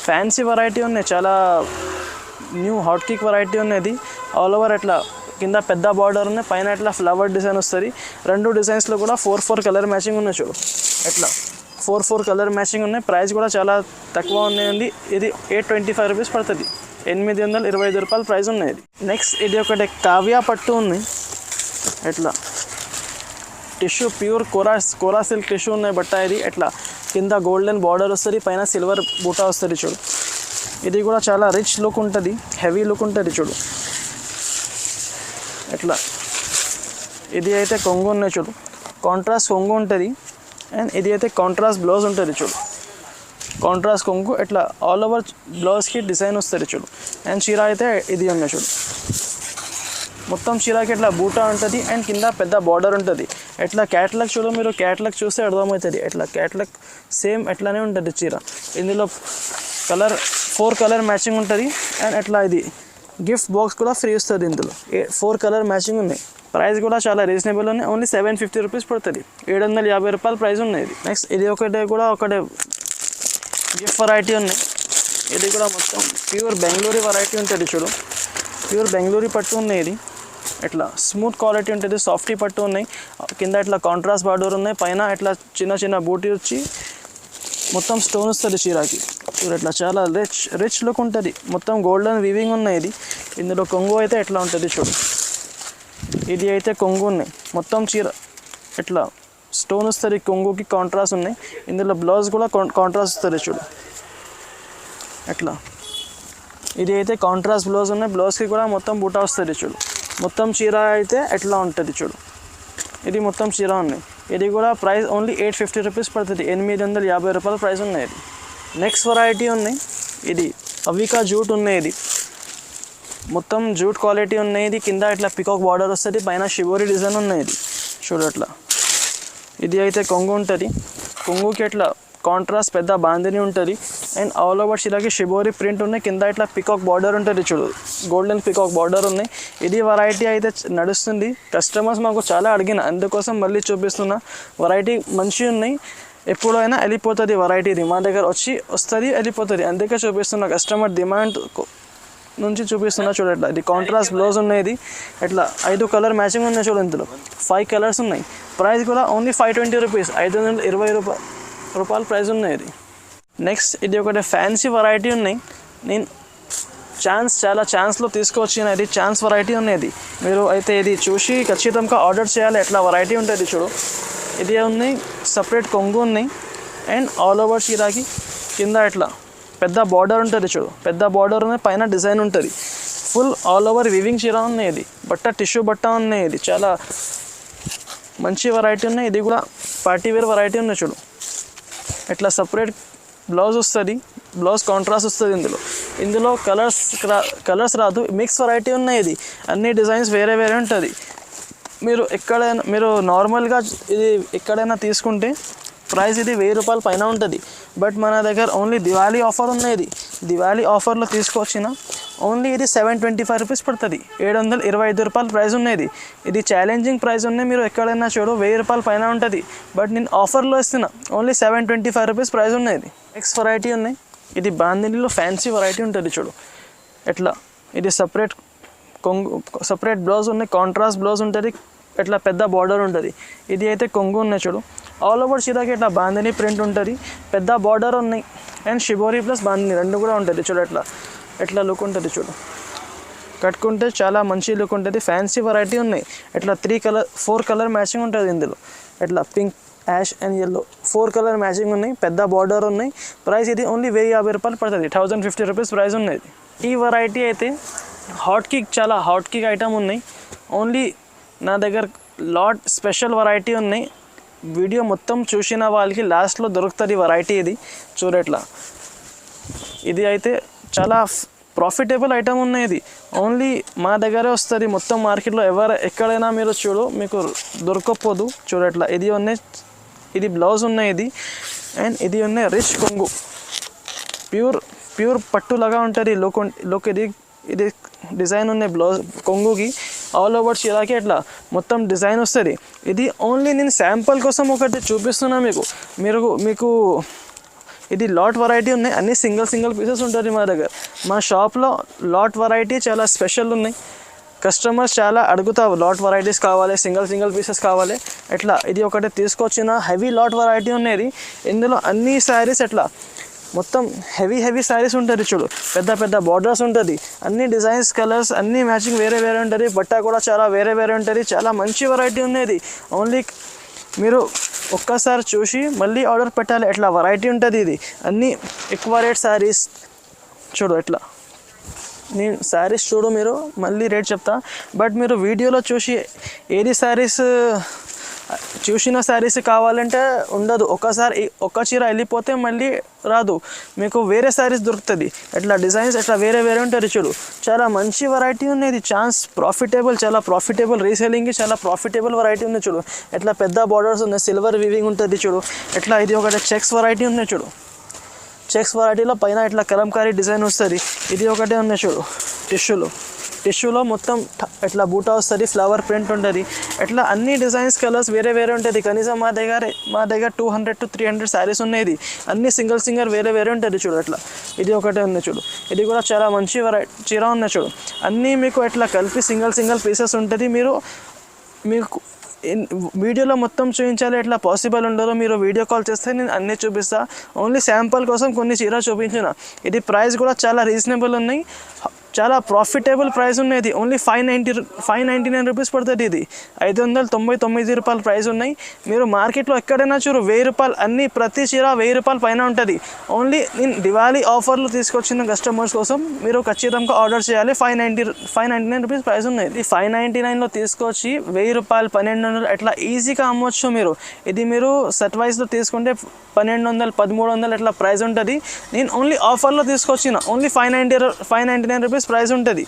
ఫ్యాన్సీ వెరైటీ ఉన్నాయి, చాలా న్యూ హాట్ కేక్ వెరైటీ ఉన్నది. ఆల్ ఓవర్ ఇట్లా కింద పెద్ద బార్డర్ ఉన్నాయి, పైన ఇట్లా ఫ్లవర్ డిజైన్ వస్తుంది. రెండు డిజైన్స్లో కూడా 4 కలర్ మ్యాచింగ్ ఉన్నాయి చూడు, ఇట్లా 4 కలర్ మ్యాచింగ్ ఉన్నాయి. ప్రైస్ కూడా చాలా తక్కువ ఉన్నాయండి. ఇది 825 రూపీస్ పడుతుంది, 825 రూపాయల ప్రైస్ ఉన్నాయి. నెక్స్ట్ ఇది ఒకటి కావ్య పట్టు ఉంది. ఇట్లా టిష్యూ ప్యూర్ కోరా సిల్క్ టిష్యూ ఉన్నాయి బట్ట. ఇది ఇట్లా కింద గోల్డెన్ బార్డర్ వస్తుంది, పైన సిల్వర్ బూటా వస్తుంది చూడు. ఇది కూడా చాలా రిచ్ లుక్ ఉంటుంది, హెవీ లుక్ ఉంటుంది చూడు. ఇట్లా ఇది అయితే కొంగు ఉన్నాయి చూడు, కాంట్రాస్ట్ కొంగు ఉంటుంది అండ్ ఇది అయితే కాంట్రాస్ట్ బ్లౌజ్ ఉంటుంది చూడు. కాంట్రాస్ట్ కొంగు ఇట్లా ఆల్ ఓవర్ బ్లౌజ్కి డిజైన్ వస్తుంది చూడు. అండ్ చీర అయితే ఇది ఉన్నాయి చూడు, మొత్తం చీరకి ఇట్లా బూటా ఉంటుంది అండ్ కింద పెద్ద బార్డర్ ఉంటుంది. ఇట్లా క్యాటలాగ్ చూడు మీరు, క్యాటలాగ్ చూస్తే అర్థమవుతుంది. ఇట్లా క్యాటలాగ్ సేమ్ ఎట్లానే ఉంటుంది చీర. ఇందులో 4 కలర్ మ్యాచింగ్ ఉంటుంది అండ్ ఇట్లా ఇది గిఫ్ట్ బాక్స్ కూడా ఫ్రీ వస్తుంది. ఇందులో 4 కలర్ మ్యాచింగ్ ఉన్నాయి. ప్రైస్ కూడా చాలా రీజనబుల్ ఉన్నాయి, ఓన్లీ 750 రూపీస్ పడుతుంది, 750 రూపాయల ప్రైస్ ఉన్నాయి. నెక్స్ట్ ఇది ఒకటి గిఫ్ట్ వెరైటీ ఉన్నాయి. ఇది కూడా మొత్తం ప్యూర్ బెంగళూరు వెరైటీ ఉంటుంది చూడు, ప్యూర్ బెంగళూరు పట్టు ఉన్నాయి. ఇది ఇట్లా స్మూత్ క్వాలిటీ ఉంటుంది, సాఫ్టీ పట్టు ఉన్నాయి. కింద ఇట్లా కాంట్రాస్ట్ బార్డర్ ఉన్నాయి, పైన ఇట్లా చిన్న బూటీ వచ్చి మొత్తం స్టోన్ వస్తుంది చీరకి చూడు. ఇట్లా చాలా రిచ్ లుక్ ఉంటుంది, మొత్తం గోల్డెన్ వీవింగ్ ఉన్నాయి. ఇది ఇందులో కొంగు అయితే ఎట్లా ఉంటుంది చూడు. ఇది అయితే కొంగు ఉన్నాయి, మొత్తం చీర ఇట్లా స్టోన్ వస్తుంది, కొంగుకి కాంట్రాస్ట్ ఉన్నాయి. ఇందులో బ్లౌజ్ కూడా కాంట్రాస్ట్ వస్తుంది చూడు. అట్లా ఇది అయితే కాంట్రాస్ట్ బ్లౌజ్ ఉన్నాయి, బ్లౌజ్కి కూడా మొత్తం బూటా వస్తుంది చూడు. మొత్తం చీర అయితే ఎట్లా ఉంటుంది చూడు. ఇది మొత్తం చీర ఉన్నాయి. ఇది కూడా ప్రైస్ ఓన్లీ 850 రూపీస్ పడుతుంది, 850 రూపాయల ప్రైస్ ఉన్నాయి. ఇది నెక్స్ట్ వెరైటీ ఉన్నాయి. ఇది అవికా జూట్ ఉన్నాయి. ఇది మొత్తం జూట్ క్వాలిటీ ఉన్నాయి. ఇది కింద ఇట్లా పికాక్ బార్డర్ వస్తుంది, పైన షిబోరి డిజైన్ ఉన్నాయి. ఇది చూడు అట్లా. ఇది అయితే కొంగు ఉంటుంది, కొంగుకి ఇట్లా కాంట్రాస్ట్ పెద్ద బాందిని ఉంటుంది అండ్ ఆల్ ఓవర్ చీరకి షిబోరి ప్రింట్ ఉన్నాయి. కింద ఇట్లా పికాక్ బార్డర్ ఉంటుంది చూడు, గోల్డెన్ పికాక్ బార్డర్ ఉన్నాయి. ఇది వెరైటీ అయితే నడుస్తుంది, కస్టమర్స్ మాకు చాలా అడిగిన, అందుకోసం మళ్ళీ చూపిస్తున్నా. వెరైటీ మంచిగా ఉన్నాయి, ఎప్పుడైనా వెళ్ళిపోతుంది వెరైటీ. ఇది మా దగ్గర వస్తుంది వెళ్ళిపోతుంది, అందుకే చూపిస్తున్నా. కస్టమర్ డిమాండ్ నుంచి చూపిస్తున్నా చూడు. ఇట్లా ఇది కాంట్రాస్ట్ బ్లౌజ్ ఉన్నాయి. ఇది ఇట్లా 5 కలర్ మ్యాచింగ్ ఉన్నాయి చూడు. ఇందులో 5 కలర్స్ ఉన్నాయి. ప్రైస్ కూడా ఓన్లీ 520 రూపీస్, 520 రూపాయల ప్రైస్ ఉన్నాయి. ఇది నెక్స్ట్ ఇది ఒకటి ఫ్యాన్సీ వెరైటీ ఉన్నాయి. నేను చాలా ఛాన్స్లో తీసుకువచ్చిన ఇది ఛాన్స్ వెరైటీ ఉన్నది. మీరు అయితే ఇది చూసి ఖచ్చితంగా ఆర్డర్ చేయాలి. ఎట్లా వెరైటీ ఉంటుంది చూడు. ఇది ఉన్నాయి సపరేట్ కొంగు ఉన్నాయి అండ్ ఆల్ ఓవర్ చీరాకి కింద ఇట్లా పెద్ద బార్డర్ ఉంటుంది చూడు. పెద్ద బార్డర్ ఉన్నాయి, పైన డిజైన్ ఉంటుంది. ఫుల్ ఆల్ ఓవర్ వివింగ్ చీర ఉన్నాయి. ఇది బట్ట టిష్యూ బట్ట ఉన్నాయి. ఇది చాలా మంచి వెరైటీ ఉన్నాయి. ఇది కూడా పార్టీ వేర్ వెరైటీ ఉన్నాయి చూడు. ఇట్లా సపరేట్ బ్లౌజ్ వస్తుంది, బ్లౌజ్ కాంట్రాస్ట్ వస్తుంది. ఇందులో కలర్స్ రాదు, మిక్స్ వెరైటీ ఉన్నాయి. ఇది అన్ని డిజైన్స్ వేరే ఉంటుంది. మీరు నార్మల్గా ఇది ఎక్కడైనా తీసుకుంటే ప్రైస్ ఇది 1000 రూపాయల పైన ఉంటుంది. బట్ మన దగ్గర ఓన్లీ దివాళీ ఆఫర్ ఉన్నాయి. దివాళీ ఆఫర్లో తీసుకొచ్చిన ఓన్లీ ఇది 725 రూపీస్ పడుతుంది. 725 రూపాయల ప్రైస్ ఉన్నది. ఇది ఛాలెంజింగ్ ప్రైస్ ఉన్నాయి. మీరు ఎక్కడైనా చూడు 1000 రూపాయల పైన ఉంటుంది. బట్ నేను ఆఫర్లో ఇస్తున్నా ఓన్లీ 725 రూపీస్ ప్రైస్ ఉన్నది. నెక్స్ట్ వెరైటీ ఉన్నాయి. ఇది బాందినీలో ఫ్యాన్సీ వెరైటీ ఉంటుంది చూడు. ఎట్లా ఇది సపరేట్ బ్లౌజ్ ఉన్నాయి, కాంట్రాస్ట్ బ్లౌజ్ ఉంటుంది. ఇట్లా పెద్ద బార్డర్ ఉంటుంది. ఇది అయితే కొంగు ఉన్నాయి చూడు. ఆల్ ఓవర్ చీరకి ఇట్లా బాందిని ప్రింట్ ఉంటుంది, పెద్ద బార్డర్ ఉన్నాయి అండ్ షిబోరి ప్లస్ బాందిని రెండు కూడా ఉంటుంది చూడు. ఎట్లా లుక్ ఉంటుంది చూడు. కట్టుకుంటే చాలా మంచి లుక్ ఉంటుంది. ఫ్యాన్సీ వెరైటీ ఉన్నాయి. ఇట్లా 4 కలర్ మ్యాచింగ్ ఉంటుంది ఇందులో. ఇట్లా pink, ash and yellow 4 colour matching ఉన్నాయి. పెద్ద బార్డర్ ఉన్నాయి. ప్రైస్ ఇది ఓన్లీ 1050 రూపాయలు పడుతుంది. 1050 రూపీస్ ప్రైస్ ఉన్నది. ఈ వెరైటీ అయితే చాలా హాట్ కేక్ ఐటమ్ ఉన్నాయి. ఓన్లీ నా దగ్గర లాట్ స్పెషల్ వెరైటీ ఉన్నాయి. వీడియో మొత్తం చూసిన వాళ్ళకి లాస్ట్లో దొరుకుతుంది వెరైటీ. ఇది చూడట్లా. ఇది అయితే చాలా ప్రాఫిటబుల్ ఐటమ్ ఉన్నాయి. ఇది ఓన్లీ మా దగ్గరే వస్తుంది. మొత్తం మార్కెట్లో ఎక్కడైనా మీరు చూడు మీకు దొరకకపోదు. చూడట్లా. ఇది బ్లౌజ్ ఉన్నాయి. ఇది అండ్ ఇది ఉన్నాయి రిచ్ కొంగు. ప్యూర్ పట్టులాగా ఉంటుంది లుక్. ఇది డిజైన్ ఉన్నాయి బ్లౌజ్ కొంగుకి. ఆల్ ఓవర్ చీరాకి ఇట్లా మొత్తం డిజైన్ వస్తుంది. ఇది ఓన్లీ నేను శాంపుల్ కోసం ఒకటి చూపిస్తున్నా మీకు. ఇది లాట్ వెరైటీ ఉన్నాయి. అన్ని సింగిల్ పీసెస్ ఉంటుంది మా దగ్గర. మా షాప్లో లాట్ వెరైటీ చాలా స్పెషల్ ఉన్నాయి. కస్టమర్స్ చాలా అడుగుతారు లాట్ వెరైటీస్ కావాలి, సింగిల్ పీసెస్ కావాలి. ఇట్లా ఇది ఒకటి తీసుకొచ్చిన హెవీ లాట్ వెరైటీ ఉన్నది. ఇందులో అన్ని శారీస్ ఎట్లా మొత్తం హెవీ శారీస్ ఉంటుంది చూడు. పెద్ద బార్డర్స్ ఉంటుంది. అన్ని డిజైన్స్, కలర్స్ అన్నీ మ్యాచింగ్ వేరే ఉంటుంది. బట్ట కూడా చాలా వేరే ఉంటుంది. చాలా మంచి వెరైటీ ఉన్నది. ఓన్లీ మీరు ఒక్కసారి చూసి మళ్ళీ ఆర్డర్ పెట్టాలి. ఎట్లా వెరైటీ ఉంటుంది. ఇది అన్నీ ఎక్కువ రేట్ శారీస్ చూడు. ఎట్లా నేను శారీస్ చూడు, మీరు మళ్ళీ రేట్ చెప్తా. బట్ మీరు వీడియోలో చూసి ఏది శారీస్ చూసిన శారీస్ కావాలంటే ఉండదు. ఒక్క చీర వెళ్ళిపోతే మళ్ళీ రాదు. మీకు వేరే శారీస్ దొరుకుతుంది. ఎట్లా డిజైన్స్ ఎట్లా వేరే ఉంటుంది చూడు. చాలా మంచి వెరైటీ ఉన్నది. చాలా ప్రాఫిటబుల్ రీసేలింగ్కి చాలా ప్రాఫిటబుల్ వెరైటీ ఉంది చూడు. ఎట్లా పెద్ద బార్డర్స్ ఉన్నాయి, సిల్వర్ వీవింగ్ ఉంటుంది చూడు. ఎట్లా ఇది ఒకటి చెక్స్ వెరైటీ ఉన్నాయి చూడు. చెక్స్ వెరైటీలో పైన ఇట్లా కలంకారీ డిజైన్ వస్తుంది. ఇది ఒకటే ఉన్నాయి చూడు. టిష్యూలో మొత్తం ఇట్లా బూటా వస్తుంది, ఫ్లవర్ ప్రింట్ ఉంటుంది. ఇట్లా అన్ని డిజైన్స్, కలర్స్ వేరే ఉంటుంది. కనీసం మా దగ్గర 200 to 300 శారీస్ ఉన్నాయి. అన్ని సింగిల్ వేరే ఉంటుంది చూడు. అట్లా ఇది ఒకటే ఉంది చూడు. ఇది కూడా చాలా మంచి చీర ఉన్నాయి చూడు. అన్నీ మీకు ఇట్లా కలిపి సింగిల్ పీసెస్ ఉంటుంది. మీకు వీడియోలో మొత్తం చూపించాలి. ఎట్లా పాసిబుల్ ఉండదో మీరు వీడియో కాల్ చేస్తే నేను అన్నీ చూపిస్తా. ఓన్లీ శాంపుల్ కోసం కొన్ని చీర చూపించిన. ఇది ప్రైస్ కూడా చాలా రీజనబుల్ ఉన్నాయి. చాలా ప్రాఫిటబుల్ ప్రైస్ ఉన్నది. ఓన్లీ 599 రూపీస్ పడుతుంది. ఇది 599 రూపాయల ప్రైస్ ఉన్నాయి. మీరు మార్కెట్లో ఎక్కడైనా చూడు 1000 రూపాయలు. అన్ని ప్రతి చీర 1000 రూపాయల పైన ఉంటుంది. ఓన్లీ నేను దివాళీ ఆఫర్లు తీసుకొచ్చిన కస్టమర్స్ కోసం మీరు ఖచ్చితంగా ఆర్డర్ చేయాలి. 599 రూపీస్ ప్రైస్ ఉన్నాయి. ఇది 599లో తీసుకొచ్చి 1000 రూపాయలు 1200 అట్లా ఈజీగా అమ్మవచ్చు మీరు. ఇది మీరు సెట్ వైజ్లో తీసుకుంటే 1200 1300 అట్లా ప్రైస్ ఉంటుంది. నేను ఓన్లీ ఆఫర్లో తీసుకొచ్చిన ఓన్లీ 599 రూపీస్ ప్రైస్ ఉంటుంది.